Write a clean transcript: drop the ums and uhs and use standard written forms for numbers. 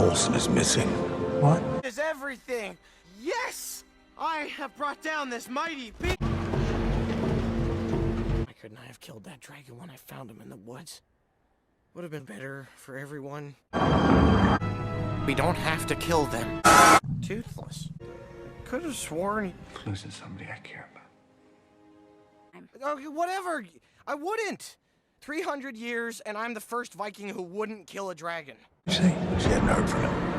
horse is missing. What? Is everything. Yes! I have brought down this mighty beast. Why couldn't I have killed that dragon when I found him in the woods? Would have been better for everyone. We don't have to kill them. Toothless. Could have sworn. Losing somebody I care about. Okay, whatever. I wouldn't. 300 years, and I'm the first Viking who wouldn't kill a dragon. See, she hadn't heard from him.